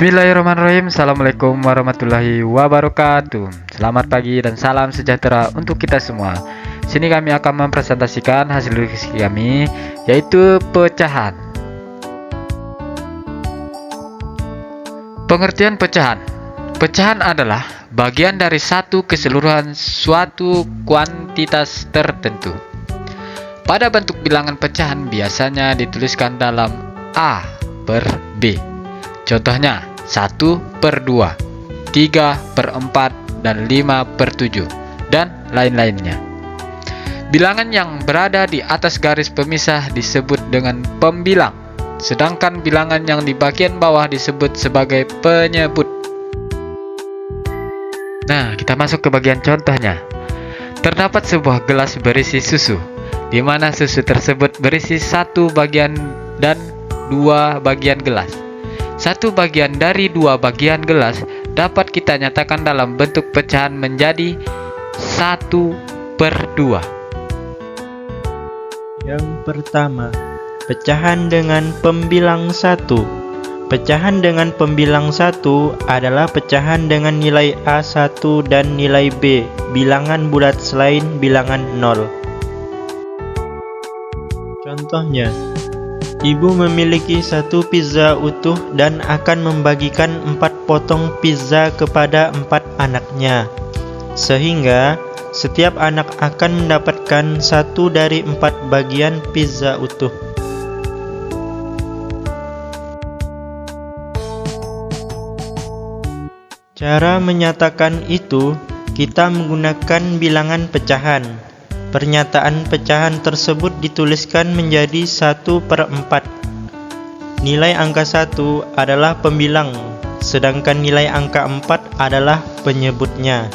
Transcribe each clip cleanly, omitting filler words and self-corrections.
Bismillahirrahmanirrahim. Assalamualaikum warahmatullahi wabarakatuh. Selamat pagi dan salam sejahtera untuk kita semua. Sini kami akan mempresentasikan hasil diskusi kami, yaitu pecahan. Pengertian pecahan. Pecahan adalah bagian dari satu keseluruhan suatu kuantitas tertentu. Pada bentuk bilangan pecahan biasanya dituliskan dalam A per B. Contohnya 1/2, 3/4, dan 5/7, dan lain-lainnya. Bilangan yang berada di atas garis pemisah disebut dengan pembilang, sedangkan bilangan yang di bagian bawah disebut sebagai penyebut. Nah, kita masuk ke bagian contohnya. Terdapat sebuah gelas berisi susu, di mana susu tersebut berisi satu bagian dan dua bagian gelas. Satu bagian dari dua bagian gelas dapat kita nyatakan dalam bentuk pecahan menjadi 1/2. Yang pertama, pecahan dengan pembilang 1. Pecahan dengan pembilang 1 adalah pecahan dengan nilai A1 dan nilai B, bilangan bulat selain bilangan 0. Contohnya, ibu memiliki satu pizza utuh dan akan membagikan 4 potong pizza kepada 4 anaknya. Sehingga setiap anak akan mendapatkan 1 dari 4 bagian pizza utuh. Cara menyatakan itu, kita menggunakan bilangan pecahan. Pernyataan pecahan tersebut dituliskan menjadi 1/4. Nilai angka 1 adalah pembilang, sedangkan nilai angka 4 adalah penyebutnya.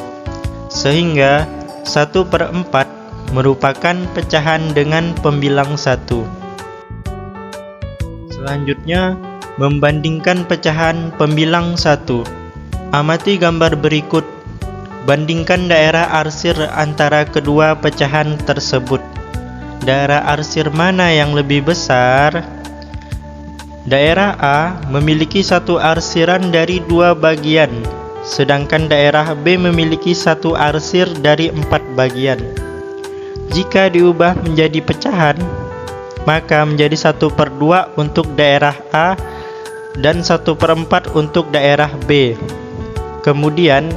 Sehingga 1/4 merupakan pecahan dengan pembilang 1. Selanjutnya, membandingkan pecahan pembilang 1. Amati gambar berikut. Bandingkan daerah arsir antara kedua pecahan tersebut. Daerah arsir mana yang lebih besar? Daerah A memiliki satu arsiran dari 2 bagian, sedangkan daerah B memiliki satu arsir dari 4 bagian. Jika diubah menjadi pecahan, maka menjadi 1/2 untuk daerah A dan 1/4 untuk daerah B. Kemudian,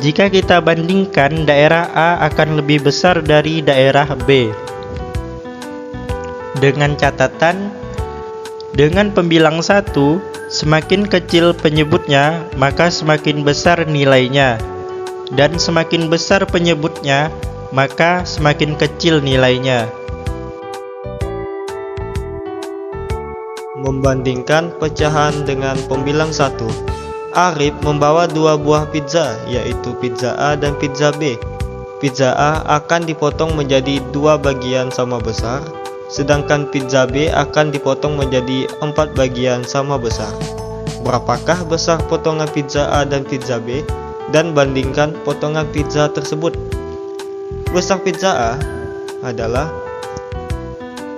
jika kita bandingkan, daerah A akan lebih besar dari daerah B. Dengan catatan, dengan pembilang 1, semakin kecil penyebutnya, maka semakin besar nilainya. Dan semakin besar penyebutnya, maka semakin kecil nilainya. Membandingkan pecahan dengan pembilang 1. Arif membawa 2 buah pizza, yaitu pizza A dan pizza B. Pizza A akan dipotong menjadi 2 bagian sama besar, sedangkan pizza B akan dipotong menjadi 4 bagian sama besar. Berapakah besar potongan pizza A dan pizza B? Dan bandingkan potongan pizza tersebut. Besar pizza A adalah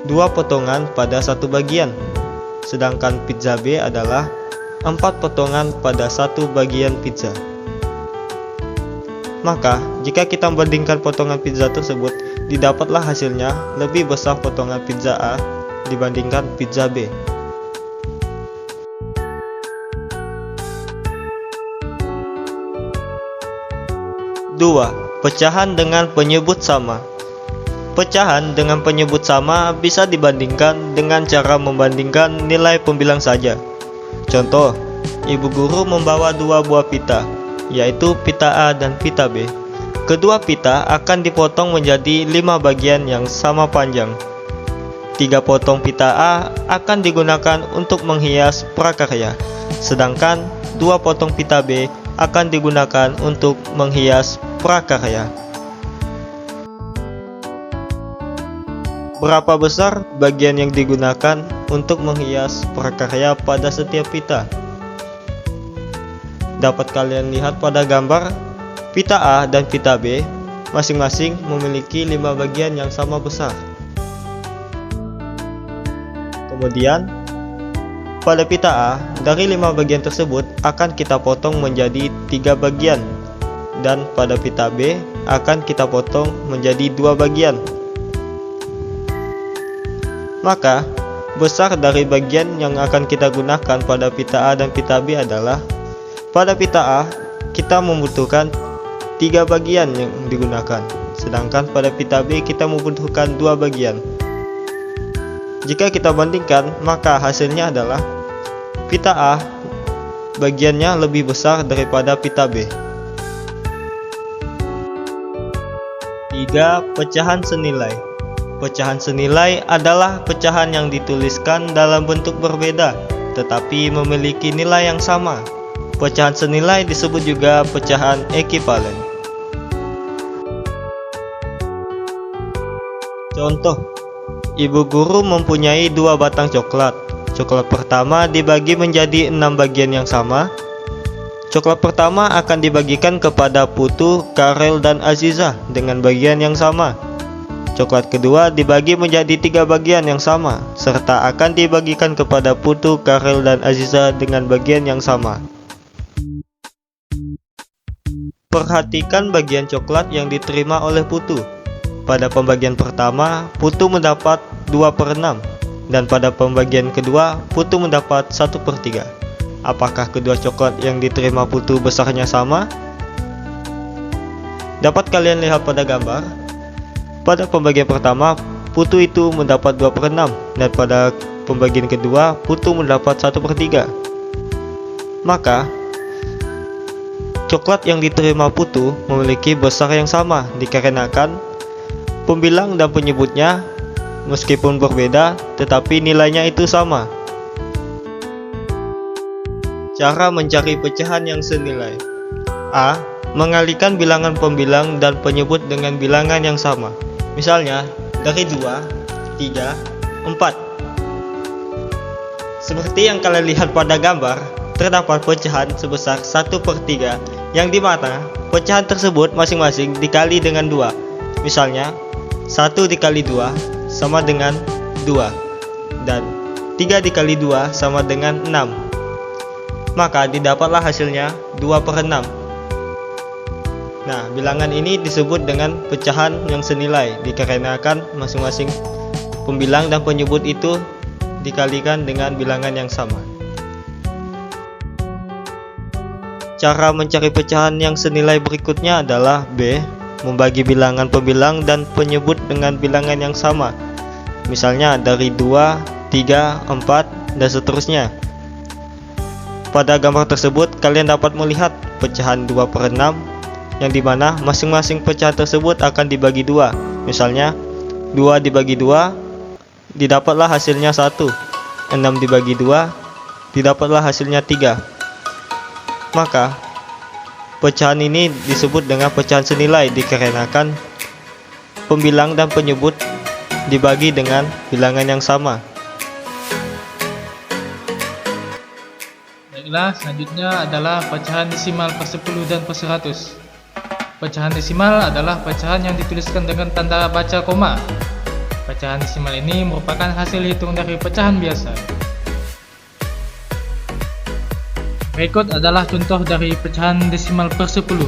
2 potongan pada 1 bagian, sedangkan pizza B adalah 4 potongan pada 1 bagian pizza. Maka, jika kita membandingkan potongan pizza tersebut, didapatlah hasilnya lebih besar potongan pizza A dibandingkan pizza B. Dua, pecahan dengan penyebut sama. Pecahan dengan penyebut sama bisa dibandingkan dengan cara membandingkan nilai pembilang saja. Contoh, ibu guru membawa 2 buah pita, yaitu pita A dan pita B. Kedua pita akan dipotong menjadi 5 bagian yang sama panjang. 3 potong pita A akan digunakan untuk menghias prakarya, sedangkan 2 potong pita B akan digunakan untuk menghias prakarya. Berapa besar bagian yang digunakan untuk menghias prakarya pada setiap pita? Dapat kalian lihat pada gambar, pita A dan pita B masing-masing memiliki 5 bagian yang sama besar. Kemudian, Pada pita A, dari 5 bagian tersebut akan kita potong menjadi 3 bagian, dan pada pita B akan kita potong menjadi 2 bagian. Maka, besar dari bagian yang akan kita gunakan pada pita A dan pita B adalah, pada pita A kita membutuhkan 3 bagian yang digunakan, sedangkan pada pita B kita membutuhkan 2 bagian. Jika kita bandingkan, maka hasilnya adalah pita A bagiannya lebih besar daripada pita B. 3. Pecahan senilai. Pecahan senilai adalah pecahan yang dituliskan dalam bentuk berbeda, tetapi memiliki nilai yang sama. Pecahan senilai disebut juga pecahan ekivalen. Contoh, ibu guru mempunyai 2 batang coklat. Coklat pertama dibagi menjadi 6 bagian yang sama. Coklat pertama akan dibagikan kepada Putu, Karel, dan Azizah dengan bagian yang sama. Coklat kedua dibagi menjadi 3 bagian yang sama, serta akan dibagikan kepada Putu, Karel, dan Azizah dengan bagian yang sama. Perhatikan bagian coklat yang diterima oleh Putu. Pada pembagian pertama, Putu mendapat 2/6, dan pada pembagian kedua, Putu mendapat 1/3. Apakah kedua coklat yang diterima Putu besarnya sama? Dapat kalian lihat pada gambar. Pada pembagian pertama, Putu itu mendapat 2/6, dan pada pembagian kedua, Putu mendapat 1/3. Maka, coklat yang diterima Putu memiliki besar yang sama, dikarenakan pembilang dan penyebutnya meskipun berbeda, tetapi nilainya itu sama. Cara mencari pecahan yang senilai. A. Mengalihkan bilangan pembilang dan penyebut dengan bilangan yang sama. Misalnya, dari 2, 3, 4. Seperti yang kalian lihat pada gambar, terdapat pecahan sebesar 1/3, yang dimana pecahan tersebut masing-masing dikali dengan 2. Misalnya, 1 dikali 2 sama dengan 2, dan 3 dikali 2 sama dengan 6. Maka didapatlah hasilnya 2/6. Nah, bilangan ini disebut dengan pecahan yang senilai, dikarenakan masing-masing pembilang dan penyebut itu dikalikan dengan bilangan yang sama. Cara mencari pecahan yang senilai berikutnya adalah B. Membagi bilangan pembilang dan penyebut dengan bilangan yang sama. Misalnya dari 2, 3, 4, dan seterusnya. Pada gambar tersebut, kalian dapat melihat pecahan 2/6, yang dimana masing-masing pecahan tersebut akan dibagi 2. Misalnya, 2 dibagi 2, didapatlah hasilnya 1. 6 dibagi 2, didapatlah hasilnya 3. Maka, pecahan ini disebut dengan pecahan senilai, dikarenakan pembilang dan penyebut dibagi dengan bilangan yang sama. Baiklah, selanjutnya adalah pecahan desimal per-10 dan per-100. Pecahan desimal adalah pecahan yang dituliskan dengan tanda baca koma. Pecahan desimal ini merupakan hasil hitung dari pecahan biasa. Berikut adalah contoh dari pecahan desimal per-10,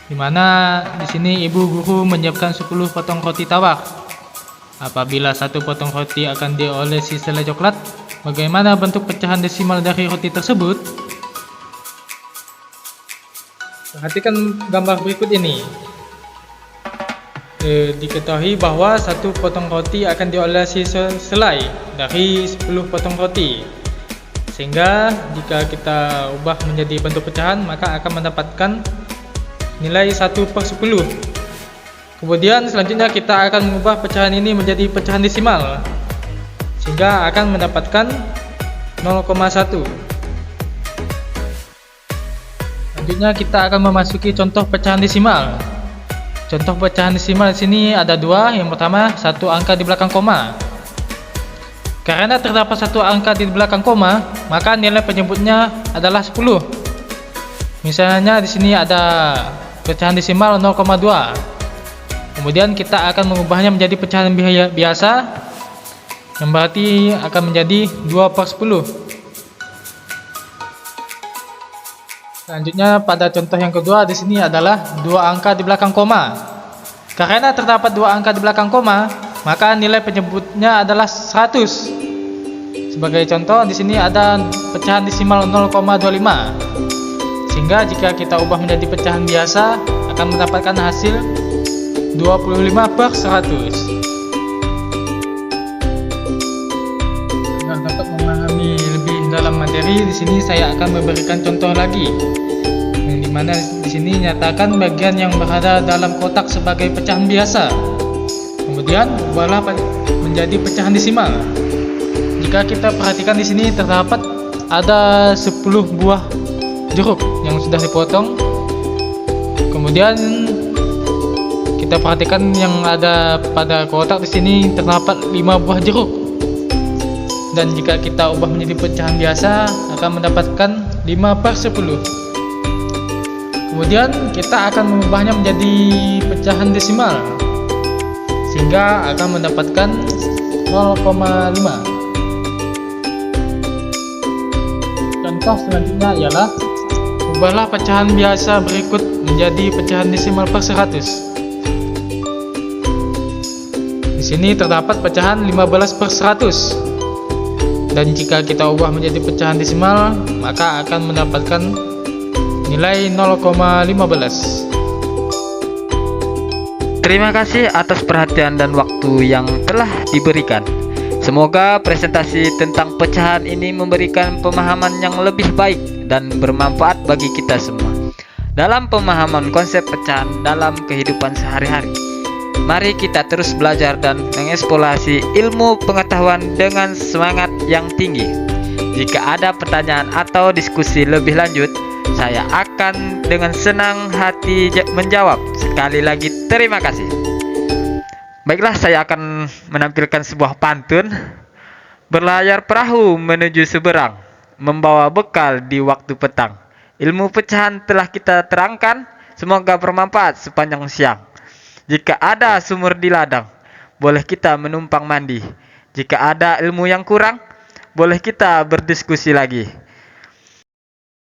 di mana di sini ibu guru menyiapkan 10 potong roti tawar. Apabila 1 potong roti akan diolesi selai coklat, bagaimana bentuk pecahan desimal dari roti tersebut? Perhatikan gambar berikut ini. Diketahui bahwa 1 potong roti akan diolesi selai dari 10 potong roti. Sehingga jika kita ubah menjadi bentuk pecahan, maka akan mendapatkan nilai 1/10. Kemudian selanjutnya kita akan mengubah pecahan ini menjadi pecahan desimal, sehingga akan mendapatkan 0,1. Selanjutnya kita akan memasuki contoh pecahan desimal. Contoh pecahan desimal di sini ada 2. Yang pertama, 1 angka di belakang koma. Karena terdapat 1 angka di belakang koma, maka nilai penyebutnya adalah 10. Misalnya di sini ada pecahan desimal 0,2. Kemudian kita akan mengubahnya menjadi pecahan biasa, yang berarti akan menjadi 2/10. Selanjutnya pada contoh yang kedua di sini adalah dua angka di belakang koma. Karena terdapat dua angka di belakang koma, maka nilai penyebutnya adalah 100. Sebagai contoh di sini ada pecahan desimal 0,25. Sehingga jika kita ubah menjadi pecahan biasa akan mendapatkan hasil 25/100. Agar dapat memahami lebih dalam materi, di sini saya akan memberikan contoh lagi, yang dimana di sini nyatakan bagian yang berada dalam kotak sebagai pecahan biasa. Kemudian ubahlah menjadi pecahan desimal. Jika kita perhatikan di sini terdapat ada 10 buah jeruk yang sudah dipotong. Kemudian kita perhatikan yang ada pada kotak di sini terdapat 5 buah jeruk. Dan jika kita ubah menjadi pecahan biasa akan mendapatkan 5/10. Kemudian kita akan mengubahnya menjadi pecahan desimal sehingga akan mendapatkan 0,5. Contoh selanjutnya ialah ubahlah pecahan biasa berikut menjadi pecahan desimal per 100. Di sini terdapat pecahan 15/100. Dan jika kita ubah menjadi pecahan desimal, maka akan mendapatkan nilai 0,15. Terima kasih atas perhatian dan waktu yang telah diberikan. Semoga presentasi tentang pecahan ini memberikan pemahaman yang lebih baik dan bermanfaat bagi kita semua dalam pemahaman konsep pecahan dalam kehidupan sehari-hari. Mari kita terus belajar dan mengeksplorasi ilmu pengetahuan dengan semangat yang tinggi. Jika ada pertanyaan atau diskusi lebih lanjut, saya akan dengan senang hati menjawab. Sekali lagi terima kasih. Baiklah, saya akan menampilkan sebuah pantun. Berlayar perahu menuju seberang, membawa bekal di waktu petang. Ilmu pecahan telah kita terangkan, semoga bermanfaat sepanjang siang. Jika ada sumur di ladang, boleh kita menumpang mandi. Jika ada ilmu yang kurang, boleh kita berdiskusi lagi.